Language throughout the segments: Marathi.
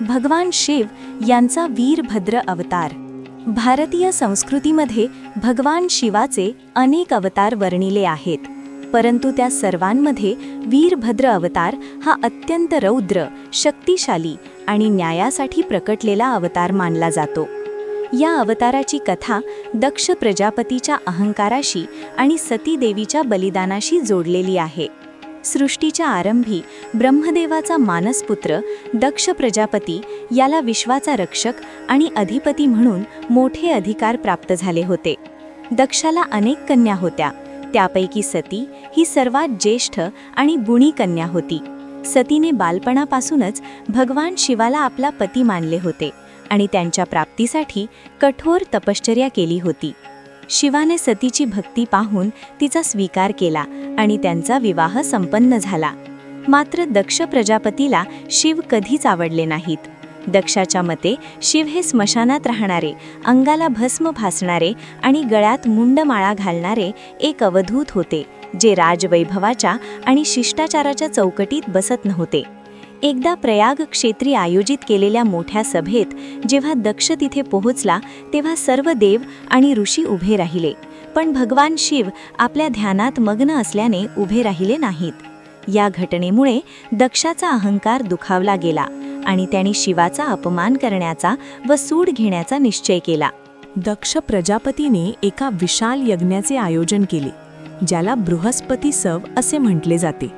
भगवान शिव यांचा वीरभद्र अवतार. भारतीय संस्कृतीमध्ये भगवान शिवाचे अनेक अवतार वर्णिले आहेत, परंतु त्या सर्वांमध्ये वीरभद्र अवतार हा अत्यंत रौद्र, शक्तिशाली आणि न्यायासाठी प्रकटलेला अवतार मानला जातो. या अवताराची कथा दक्ष प्रजापतीच्या अहंकाराशी आणि सती देवीच्या बलिदानाशी जोडलेली आहे. सृष्टीच्या आरंभी ब्रह्मदेवाचा मानसपुत्र दक्ष प्रजापती याला विश्वाचा रक्षक आणि अधिपती म्हणून मोठे अधिकार प्राप्त झाले होते. दक्षाला अनेक कन्या होत्या, त्यापैकी सती ही सर्वात ज्येष्ठ आणि गुणी कन्या होती. सतीने बालपणापासूनच भगवान शिवाला आपला पती मानले होते आणि त्यांच्या प्राप्तीसाठी कठोर तपश्चर्या केली होती. शिवाने सतीची भक्ती पाहून तिचा स्वीकार केला आणि त्यांचा विवाह संपन्न झाला. मात्र दक्ष प्रजापतीला शिव कधीच आवडले नाहीत. दक्षाच्या मते शिव हे स्मशानात राहणारे, अंगाला भस्म फासणारे आणि गळ्यात मुंडमाळा घालणारे एक अवधूत होते, जे राजवैभवाच्या आणि शिष्टाचाराच्या चौकटीत बसत नव्हते. एकदा प्रयाग क्षेत्री आयोजित केलेल्या मोठ्या सभेत जेव्हा दक्ष तिथे पोहोचला, तेव्हा सर्व देव आणि ऋषी उभे राहिले, पण भगवान शिव आपल्या ध्यानात मग्न असल्याने उभे राहिले नाहीत. या घटनेमुळे दक्षाचा अहंकार दुखावला गेला आणि त्यांनी शिवाचा अपमान करण्याचा व सूड घेण्याचा निश्चय केला. दक्ष प्रजापतीने एका विशाल यज्ञाचे आयोजन केले, ज्याला बृहस्पती सव असे म्हटले जाते.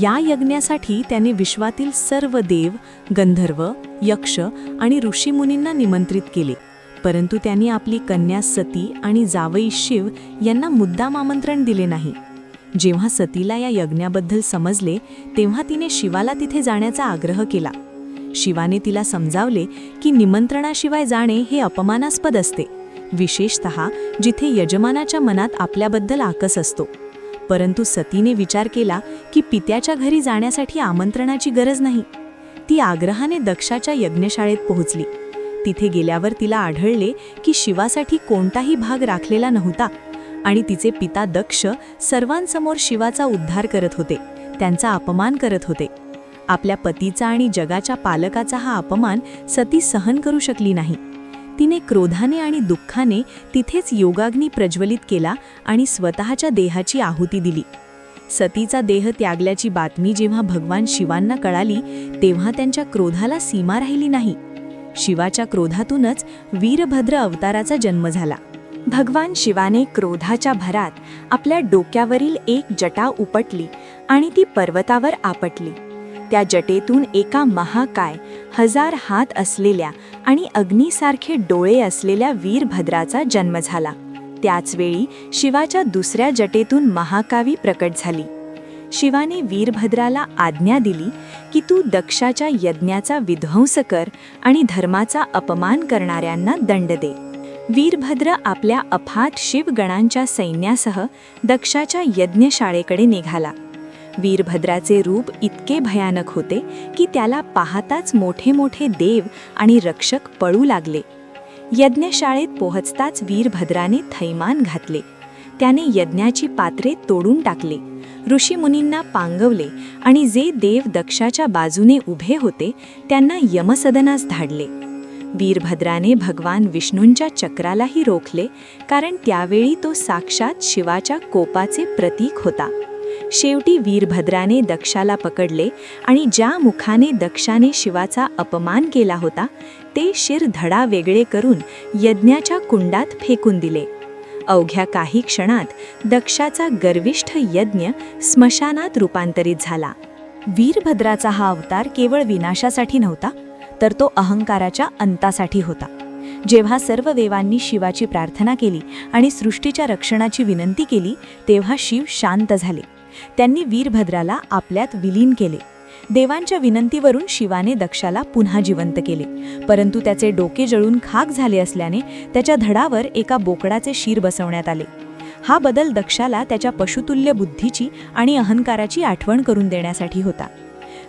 या यज्ञासाठी त्याने विश्वातील सर्व देव, गंधर्व, यक्ष आणि ऋषीमुनींना निमंत्रित केले, परंतु त्यांनी आपली कन्या सती आणि जावई शिव यांना मुद्दाम आमंत्रण दिले नाही. जेव्हा सतीला या यज्ञाबद्दल समजले, तेव्हा तिने शिवाला तिथे जाण्याचा आग्रह केला. शिवाने तिला समजावले की निमंत्रणाशिवाय जाणे हे अपमानास्पद असते, विशेषतः जिथे यजमानाच्या मनात आपल्याबद्दल आकस असतो. परंतु सतीने विचार केला की पित्याच्या घरी जाण्यासाठी आमंत्रणाची गरज नाही. ती आग्रहाने दक्षाच्या यज्ञशाळेत पोहोचली. तिथे गेल्यावर तिला आढळले की शिवासाठी कोणताही भाग राखलेला नव्हता आणि तिचे पिता दक्ष सर्वांसमोर शिवाचा उद्धार करत होते, त्यांचा अपमान करत होते. आपल्या पतीचा आणि जगाच्या पालकाचा हा अपमान सती सहन करू शकली नाही. तिने क्रोधाने आणि दुःखाने तिथेच योगाग्नी प्रज्वलित केला आणि स्वतःच्या देहाची आहुती दिली. सतीचा देह त्यागल्याची बातमी जेव्हा भगवान शिवांना कळाली, तेव्हा त्यांच्या क्रोधाला सीमा राहिली नाही. शिवाच्या क्रोधातूनच वीरभद्र अवताराचा जन्म झाला. भगवान शिवाने क्रोधाच्या भरात आपल्या डोक्यावरील एक जटा उपटली आणि ती पर्वतावर आपटली. त्या जटेतून एका महाकाय, 1000 हात असलेल्या आणि अग्नीसारखे डोळे असलेल्या वीरभद्राचा जन्म झाला. त्याचवेळी शिवाच्या दुसऱ्या जटेतून महाकावी प्रकट झाली. शिवाने वीरभद्राला आज्ञा दिली की तू दक्षाच्या यज्ञाचा विध्वंस कर आणि धर्माचा अपमान करणाऱ्यांना दंड दे. वीरभद्र आपल्या अफाट शिवगणांच्या सैन्यासह दक्षाच्या यज्ञशाळेकडे निघाला. वीरभद्राचे रूप इतके भयानक होते की त्याला पाहताच मोठे मोठे देव आणि रक्षक पळू लागले. यज्ञशाळेत पोहोचताच वीरभद्राने थैमान घातले. त्याने यज्ञाची पात्रे तोडून टाकले, ऋषीमुनींना पांगवले आणि जे देव दक्षाच्या बाजूने उभे होते त्यांना यमसदनास धाडले. वीरभद्राने भगवान विष्णूंच्या चक्रालाही रोखले, कारण त्यावेळी तो साक्षात शिवाच्या कोपाचे प्रतीक होता. शेवटी वीरभद्राने दक्षाला पकडले आणि ज्या मुखाने दक्षाने शिवाचा अपमान केला होता ते शिर धडा वेगळे करून यज्ञाच्या कुंडात फेकून दिले. अवघ्या काही क्षणात दक्षाचा गर्विष्ठ यज्ञ स्मशानात रूपांतरित झाला. वीरभद्राचा हा अवतार केवळ विनाशासाठी नव्हता, तर तो अहंकाराच्या अंतासाठी होता. जेव्हा सर्व देवांनी शिवाची प्रार्थना केली आणि सृष्टीच्या रक्षणाची विनंती केली, तेव्हा शिव शांत झाले. त्यांनी वीरभद्राला आपल्यात विलीन केले. देवांच्या विनंतीवरून शिवाने दक्षाला पुन्हा जिवंत केले, परंतु त्याचे डोके जळून खाक झाले असल्याने त्याच्या धडावर एका बोकडाचे शीर बसवण्यात आले. हा बदल दक्षाला त्याच्या पशुतुल्य बुद्धीची आणि अहंकाराची आठवण करून देण्यासाठी होता.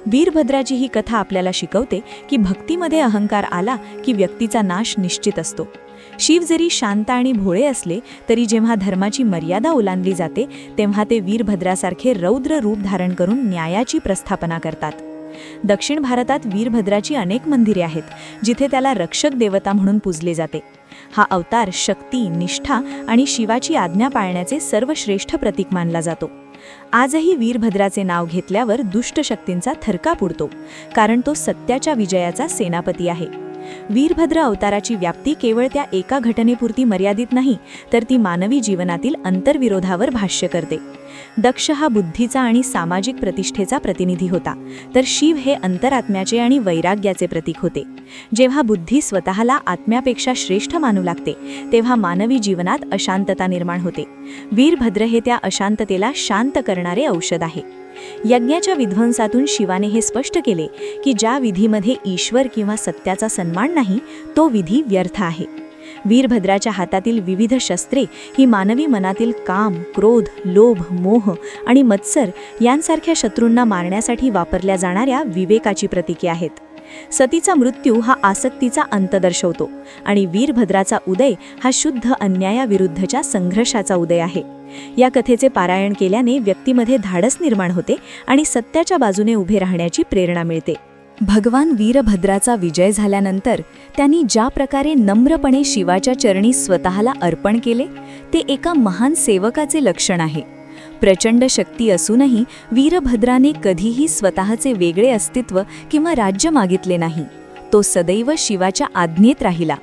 वीरभद्राची ही कथा आपल्याला शिकवते की भक्तीमध्ये अहंकार आला की व्यक्तीचा नाश निश्चित असतो. शिव जरी शांत आणि भोळे असले तरी जेव्हा धर्माची मर्यादा ओलांडली जाते तेव्हा ते वीरभद्रासारखे रौद्र रूप धारण करून न्यायाची प्रस्थापना करतात. दक्षिण भारतात वीरभद्राची अनेक मंदिरे आहेत जिथे त्याला रक्षक देवता म्हणून पूजले जाते. हा अवतार शक्ती, निष्ठा आणि शिवाची आज्ञा पाळण्याचे सर्वश्रेष्ठ प्रतीक मानला जातो. आजही वीरभद्राचे नाव घेतल्यावर दुष्ट शक्तींचा थरकाप उडतो, कारण तो सत्याच्या विजयाचा सेनापती आहे. वीरभद्र अवताराची व्याप्ती केवळ त्या एका घटनेपुरती मर्यादित नाही, तर ती मानवी जीवनातील अंतर्विरोधावर भाष्य करते. दक्ष हा बुद्धीचा आणि सामाजिक प्रतिष्ठेचा प्रतिनिधी होता, तर शिव हे अंतरात्म्याचे आणि वैराग्याचे प्रतीक होते. जेव्हा बुद्धी स्वतःला आत्म्यापेक्षा श्रेष्ठ मानू लागते, तेव्हा मानवी जीवनात अशांतता निर्माण होते. वीरभद्र हे त्या अशांततेला शांत करणारे औषध आहे. यज्ञाच्या विध्वंसातून शिवाने हे स्पष्ट केले की ज्या विधीमध्ये ईश्वर किंवा सत्याचा सन्मान नाही, तो विधी व्यर्थ आहे. वीरभद्राच्या हातातील विविध शस्त्रे ही मानवी मनातील काम, क्रोध, लोभ, मोह आणि मत्सर यांसारख्या शत्रूंना मारण्यासाठी वापरल्या जाणाऱ्या विवेकाची प्रतीके आहेत. सतीचा मृत्यू हा आसक्तीचा अंत दर्शवतो आणि वीरभद्राचा उदय हा शुद्ध अन्यायाविरुद्धच्या संघर्षाचा उदय आहे. या कथेचे पारायण केल्याने व्यक्तीमध्ये धाडस निर्माण होते आणि सत्याच्या बाजूने उभे राहण्याची प्रेरणा मिळते. भगवान वीरभद्राचा विजय झाल्यानंतर त्यांनी ज्या प्रकारे नम्रपणे शिवाच्या चरणी स्वतःला अर्पण केले, ते एका महान सेवकाचे लक्षण आहे. प्रचंड शक्ती असूनही वीरभद्राने कधीही स्वतःचे वेगळे अस्तित्व किंवा राज्य मागितले नाही. तो सदैव शिवाच्या आज्ञेत राहिला.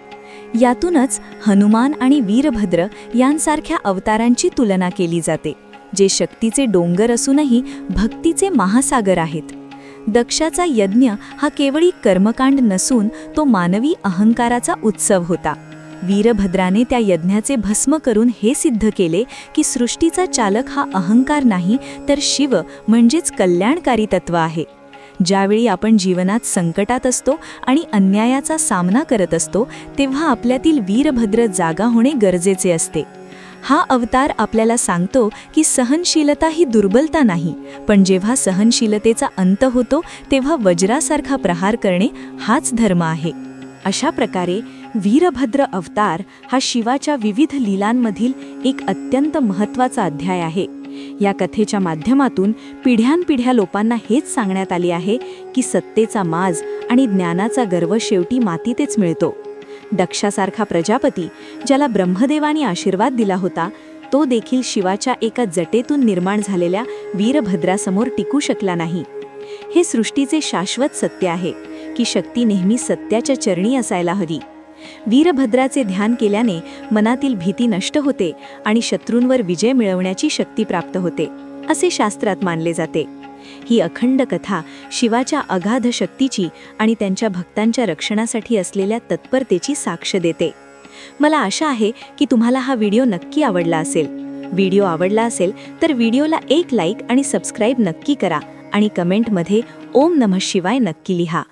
यातूनच हनुमान आणि वीरभद्र यांसारख्या अवतारांची तुलना केली जाते, जे शक्तीचे डोंगर असूनही भक्तीचे महासागर आहेत. दक्षाचा यज्ञ हा केवळ कर्मकांड नसून तो मानवी अहंकाराचा उत्सव होता. वीरभद्राने त्या यज्ञाचे भस्म करून हे सिद्ध केले की सृष्टीचा चालक हा अहंकार नाही, तर शिव म्हणजेच कल्याणकारी तत्व आहे. ज्यावेळी आपण जीवनात संकटात असतो आणि अन्यायाचा सामना करत असतो, तेव्हा आपल्यातील वीरभद्र जागा होणे गरजेचे असते. हा अवतार आपल्याला सांगतो की सहनशीलता ही दुर्बलता नाही, पण जेव्हा सहनशीलतेचा अंत होतो तेव्हा वज्रासारखा प्रहार करणे हाच धर्म आहे. अशा प्रकारे वीरभद्र अवतार हा शिवाच्या विविध लीलांमधील एक अत्यंत महत्त्वाचा अध्याय आहे. या कथेच्या माध्यमातून पिढ्यानपिढ्या लोकांना हेच सांगण्यात आले आहे की सत्तेचा माज आणि ज्ञानाचा गर्व शेवटी मातीतच मिळतो. दक्षासारखा प्रजापती, ज्याला ब्रह्मदेवाने आशीर्वाद दिला होता, तो देखील शिवाच्या एका जटेतून निर्माण झालेल्या वीरभद्रासमोर टिकू शकला नाही. हे सृष्टीचे शाश्वत सत्य आहे की शक्ती नेहमी सत्याच्या चरणी असायला हवी. वीरभद्राचे ध्यान केल्याने मनातील भीती नष्ट होते आणि शत्रूंवर विजय मिळवण्याची शक्ती प्राप्त होते, असे शास्त्रात मानले जाते. ही अखंड कथा शिवाच्या अगाध शक्तीची आणि त्यांच्या भक्तांच्या रक्षणासाठी असलेल्या तत्परतेची साक्ष देते. मला आशा आहे की तुम्हाला हा व्हिडिओ नक्की आवडला असेल. व्हिडिओ आवडला असेल तर व्हिडिओला एक लाईक आणि सबस्क्राईब नक्की करा आणि कमेंटमध्ये ओम नमः शिवाय नक्की लिहा.